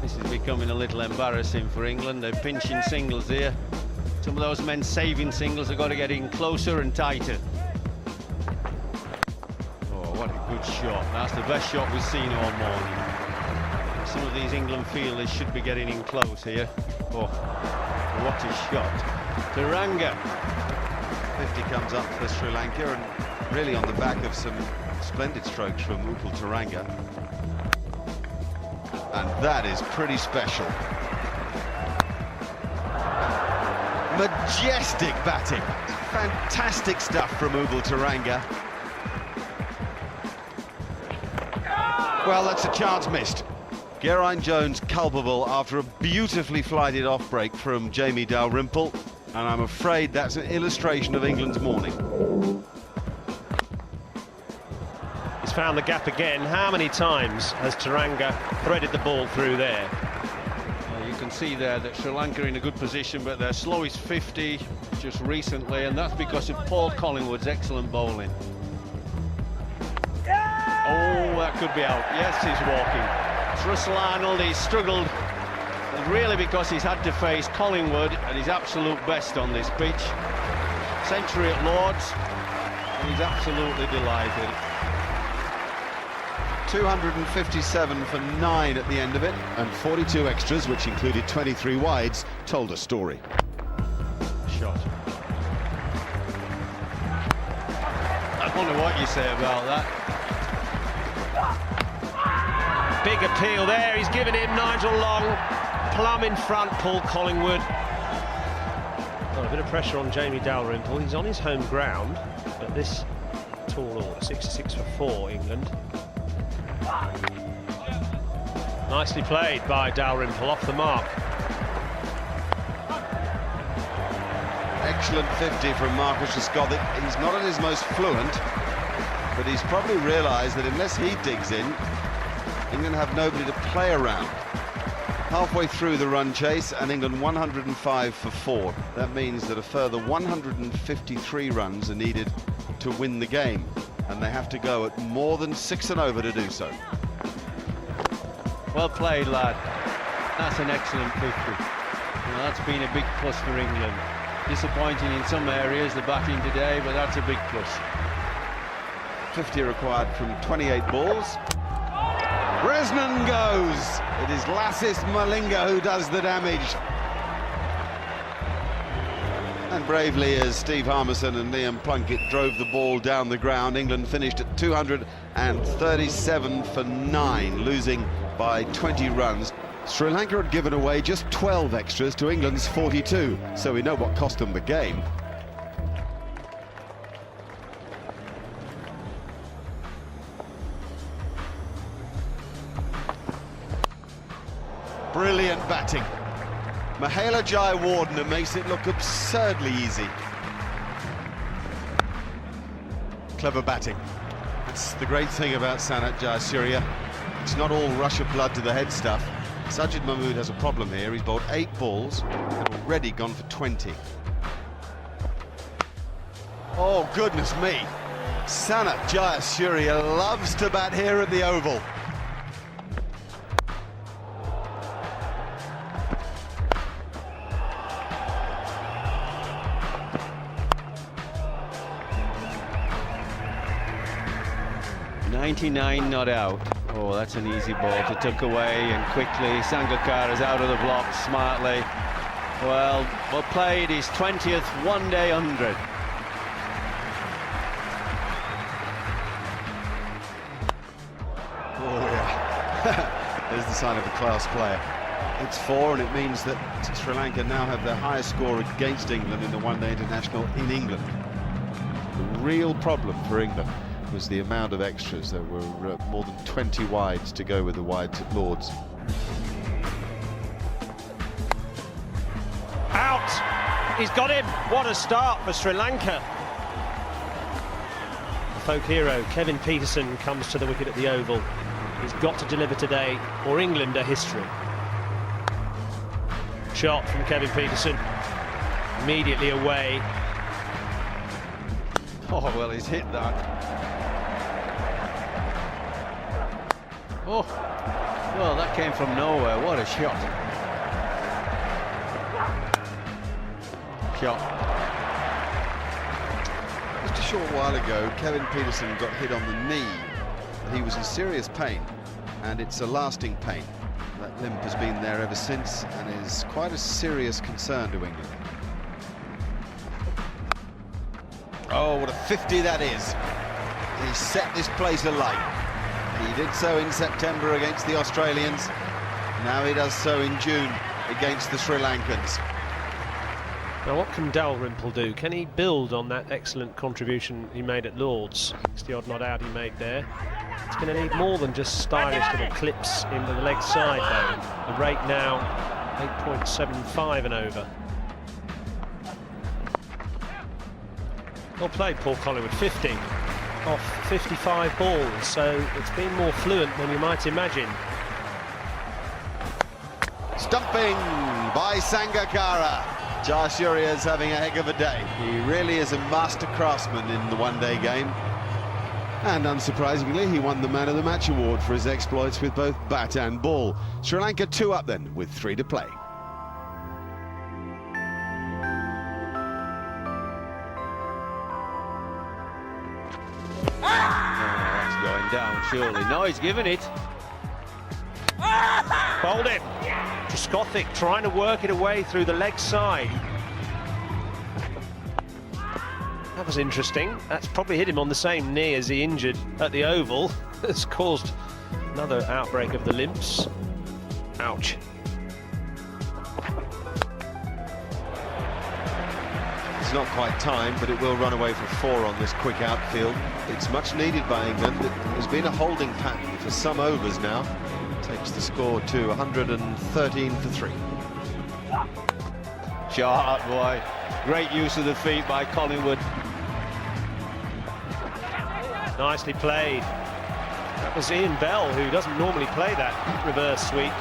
This is becoming a little embarrassing for England. They're pinching singles here. Some of those men saving singles have got to get in closer and tighter. Oh, what a good shot. That's the best shot we've seen all morning. Some of these England fielders should be getting in close here. Oh, what a shot. Taranga. 50 comes up for Sri Lanka, and really on the back of some splendid strokes from Upul Taranga. And that is pretty special. Majestic batting. Fantastic stuff from Upul Taranga. Well, that's a chance missed. Geraint Jones culpable after a beautifully flighted off break from Jamie Dalrymple, and I'm afraid that's an illustration of England's morning. He's found the gap again. How many times has Taranga threaded the ball through there? You can see there that Sri Lanka are in a good position, but their slowest 50 just recently, and that's because of Paul Collingwood's excellent bowling. Oh, that could be out. Yes, he's walking. It's Russell Arnold. He's struggled, really, because he's had to face Collingwood at his absolute best on this pitch. Century at Lord's, and he's absolutely delighted. 257 for 9 at the end of it, and 42 extras, which included 23 wides, told a story. Shot. I wonder what you say about that. Big appeal there, he's given him Nigel Long, plumb in front, Paul Collingwood. Well, a bit of pressure on Jamie Dalrymple, he's on his home ground, but this tall order, 66 for 4, England. Nicely played by Dalrymple, off the mark. Excellent 50 from Marcus Scott. He's not at his most fluent, but he's probably realised that unless he digs in, England have nobody to play around. Halfway through the run chase, and England 105 for 4. That means that a further 153 runs are needed to win the game, and they have to go at more than 6 and over to do so. Well played, lad. That's an excellent 50. Well, that's been a big plus for England. Disappointing in some areas, the batting today, but that's a big plus. 50 required from 28 balls. Bresnan goes. It is Lassis Malinga who does the damage. And bravely, as Steve Harmison and Liam Plunkett drove the ball down the ground, England finished at 237 for 9, losing by 20 runs. Sri Lanka had given away just 12 extras to England's 42, so we know what cost them the game. Brilliant batting. Mahela Jayawardene makes it look absurdly easy. Clever batting. That's the great thing about Sanat Jayasuriya. It's not all Russia blood to the head stuff. Sajid Mahmood has a problem here. He's bowled 8 balls and already gone for 20. Oh, goodness me. Sanat Jayasuriya loves to bat here at the Oval. .99 not out. Oh, that's an easy ball to tuck away, and quickly Sangakkara is out of the block smartly. Well played, his 20th one-day 100. Oh yeah, there's the sign of a class player. It's 4, and it means that Sri Lanka now have their highest score against England in the one-day international in England. The real problem for England was the amount of extras. There were more than 20 wides to go with the wides at Lord's. Out! He's got him! What a start for Sri Lanka. The folk hero, Kevin Pietersen, comes to the wicket at the Oval. He's got to deliver today, or England are history. Shot from Kevin Pietersen. Immediately away. Oh, well, he's hit that. Oh, Well, that came from nowhere. What a shot. Just a short while ago, Kevin Peterson got hit on the knee. He was in serious pain, and it's a lasting pain. That limp has been there ever since and is quite a serious concern to England. Oh, what a 50 that is. He set this place alight. He did so in September against the Australians. Now he does so in June against the Sri Lankans. Now, what can Dalrymple do? Can he build on that excellent contribution he made at Lord's? 60-odd not out he made there. It's going to need more than just stylish little clips into the leg side, though. The rate now 8.75 and over. Well played, Paul Collingwood. 50 off 55 balls, so it's been more fluent than you might imagine. Stumping by Sangakkara. Jayasuriya's having a heck of a day. He really is a master craftsman in the one-day game. And unsurprisingly, he won the Man of the Match award for his exploits with both bat and ball. Sri Lanka 2 up then, with 3 to play. That's going down, surely. No, he's given it. Bowled him. Trescothick trying to work it away through the leg side. That was interesting. That's probably hit him on the same knee as he injured at the Oval. It's caused another outbreak of the limps. Ouch. It's not quite time, but it will run away for 4 on this quick outfield. It's much needed by England. It has been a holding pattern for some overs now. Takes the score to 113 for 3. Shot, boy. Great use of the feet by Collingwood. Nicely played. That was Ian Bell, who doesn't normally play that reverse sweep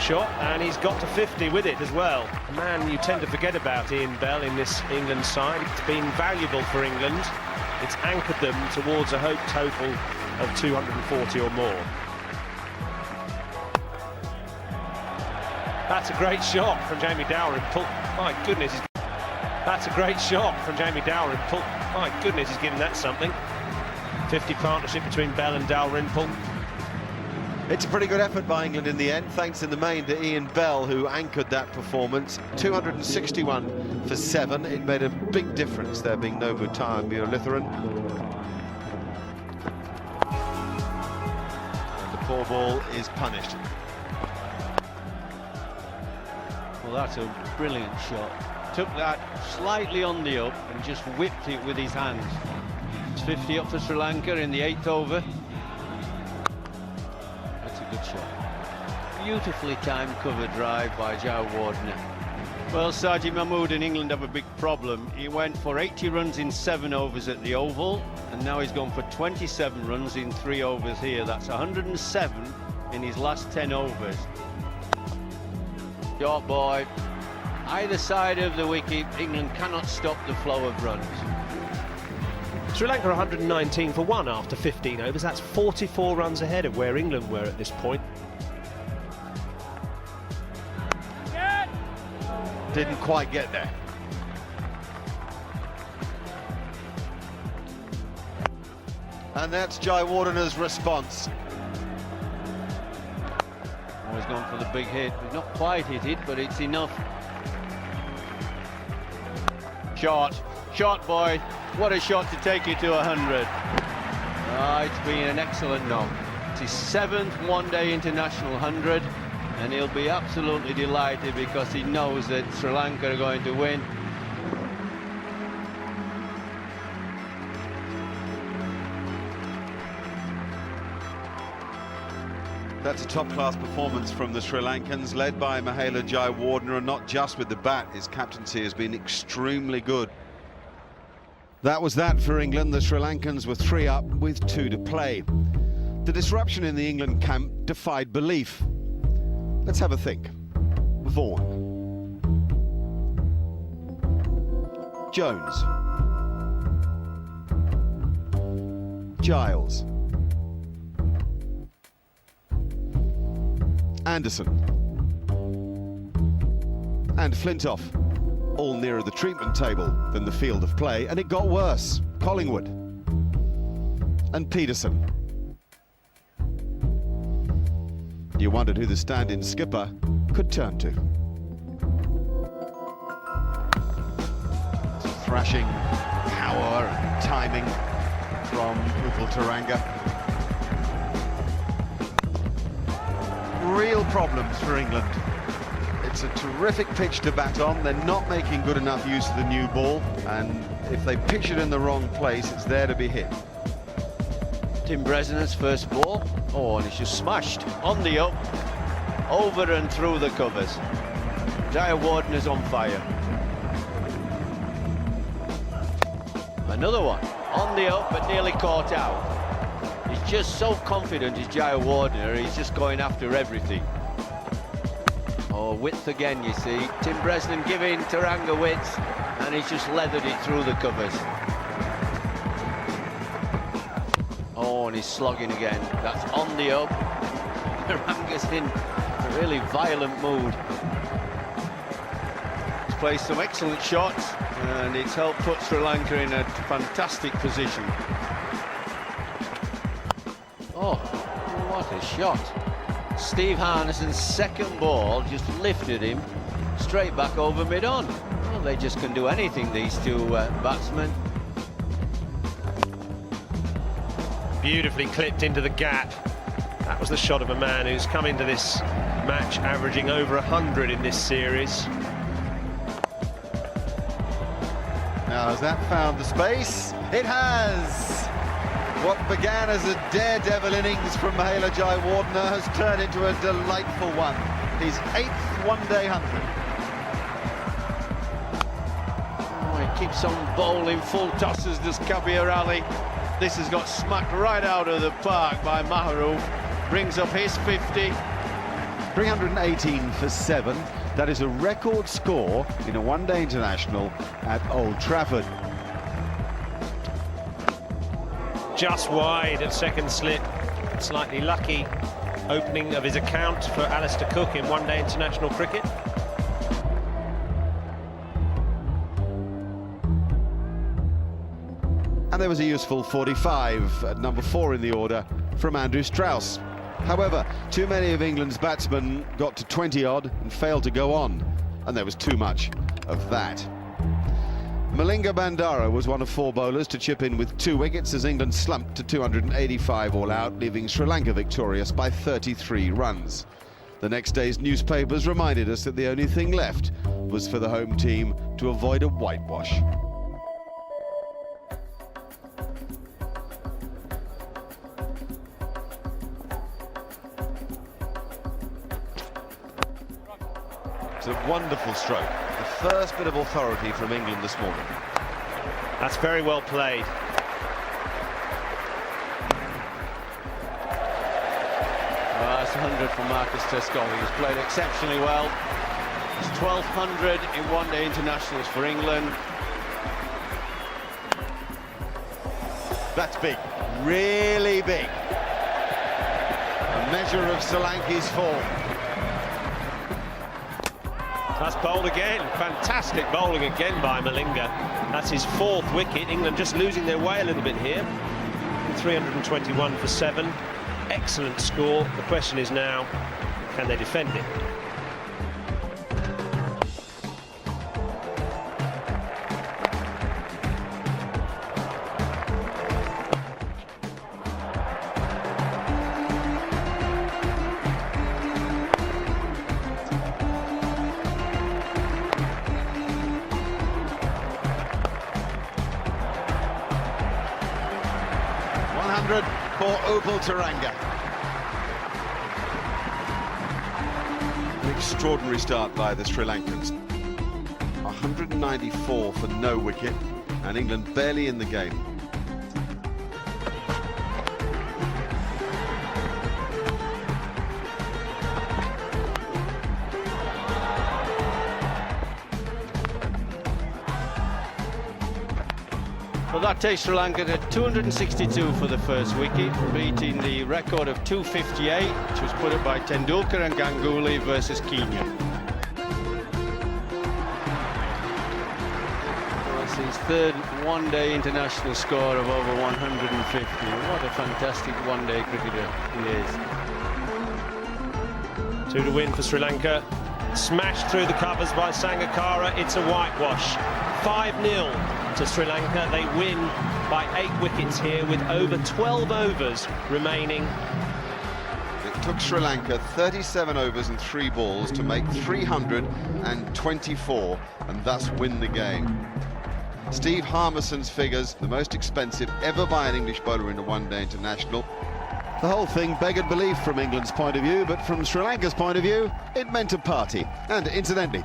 shot, and he's got to 50 with it as well. A man you tend to forget about, Ian Bell, in this England side. It's been valuable for England. It's anchored them towards a hope total of 240 or more. That's a great shot from Jamie Dalrymple. My goodness. That's a great shot from Jamie Dalrymple. My goodness, he's given that something. 50 partnership between Bell and Dalrymple. It's a pretty good effort by England in the end, thanks in the main to Ian Bell, who anchored that performance. 261 for 7. It made a big difference, there being no Bhutan and Muir-Lithoran. And the poor ball is punished. Well, that's a brilliant shot. Took that slightly on the up and just whipped it with his hands. It's 50 up for Sri Lanka in the 8th over. That's a good shot. Beautifully timed cover drive by Jayawardene. Well, Sajid Mahmood and England have a big problem. He went for 80 runs in 7 overs at the Oval, and now he's gone for 27 runs in 3 overs here. That's 107 in his last 10 overs. Short boy. Either side of the wicket, England cannot stop the flow of runs. Sri Lanka 119 for 1 after 15 overs. That's 44 runs ahead of where England were at this point. Didn't quite get there. And that's Jayawardene's response. Oh, he's gone for the big hit. He's not quite hit it, but it's enough. Shot, boy. What a shot to take you to 100. It's been an excellent knock. It's his 7th one-day international 100, and he'll be absolutely delighted because he knows that Sri Lanka are going to win. That's a top-class performance from the Sri Lankans, led by Mahela Jayawardene, and not just with the bat. His captaincy has been extremely good. That was that for England. The Sri Lankans were 3 up with 2 to play. The disruption in the England camp defied belief. Let's have a think. Vaughan. Jones. Giles. Anderson. And Flintoff, all nearer the treatment table than the field of play, and it got worse. Collingwood. And Peterson. You wondered who the stand-in skipper could turn to. Thrashing power and timing from Upal Taranga. Real problems for England. It's a terrific pitch to bat on. They're not making good enough use of the new ball, and if they pitch it in the wrong place, it's there to be hit. Tim Bresnan's first ball. Oh, and it's just smashed on the up, over and through the covers. Jaya Wardener's on fire. Another one on the up, but nearly caught out. He's just so confident, is Jaya Wardener. He's just going after everything. Oh, width again, you see. Tim Bresnan giving Taranga width, and he's just leathered it through the covers. Oh, and he's slogging again. That's on the up. Taranga's in a really violent mood. He's played some excellent shots, and it's helped put Sri Lanka in a fantastic position. Oh, what a shot. Steve Harnison's second ball just lifted him straight back over mid-on. Well, they just can do anything, these two batsmen. Beautifully clipped into the gap. That was the shot of a man who's come into this match averaging over 100 in this series. Now, has that found the space? It has! What began as a daredevil innings from Mahela Jayawardene has turned into a delightful one. His 8th one-day 100. Oh, he keeps on bowling full tosses, does Kabir Ali. This has got smacked right out of the park by Maharu. Brings up his 50. 318 for 7. That is a record score in a one-day international at Old Trafford. Just wide at second slip. Slightly lucky opening of his account for Alistair Cook in one-day international cricket. And there was a useful 45 at number 4 in the order from Andrew Strauss. However, too many of England's batsmen got to 20-odd and failed to go on, and there was too much of that. Malinga Bandara was one of 4 bowlers to chip in with 2 wickets as England slumped to 285 all out, leaving Sri Lanka victorious by 33 runs. The next day's newspapers reminded us that the only thing left was for the home team to avoid a whitewash. It's a wonderful stroke. The first bit of authority from England this morning. That's very well played. Well, that's 100 for Marcus Trescoli. He's played exceptionally well. It's 1,200 in one-day internationals for England. That's big, really big. A measure of Solanki's form. That's bowled again. Fantastic bowling again by Malinga. That's his 4th wicket. England just losing their way a little bit here. 321 for 7. Excellent score. The question is now, can they defend it? For Upal Taranga. An extraordinary start by the Sri Lankans. 194 for no wicket, and England barely in the game. Well, that takes Sri Lanka to 262 for the first wicket, beating the record of 258, which was put up by Tendulkar and Ganguly versus Kenya. That's his third one-day international score of over 150. What a fantastic one-day cricketer he is. 2 to win for Sri Lanka. Smashed through the covers by Sangakkara. It's a whitewash. 5-0 to Sri Lanka. They win by 8 wickets here with over 12 overs remaining. It took Sri Lanka 37 overs and 3 balls to make 324 and thus win the game. Steve Harmison's figures, the most expensive ever by an English bowler in a one-day international. The whole thing beggared belief from England's point of view, but from Sri Lanka's point of view, it meant a party. And incidentally,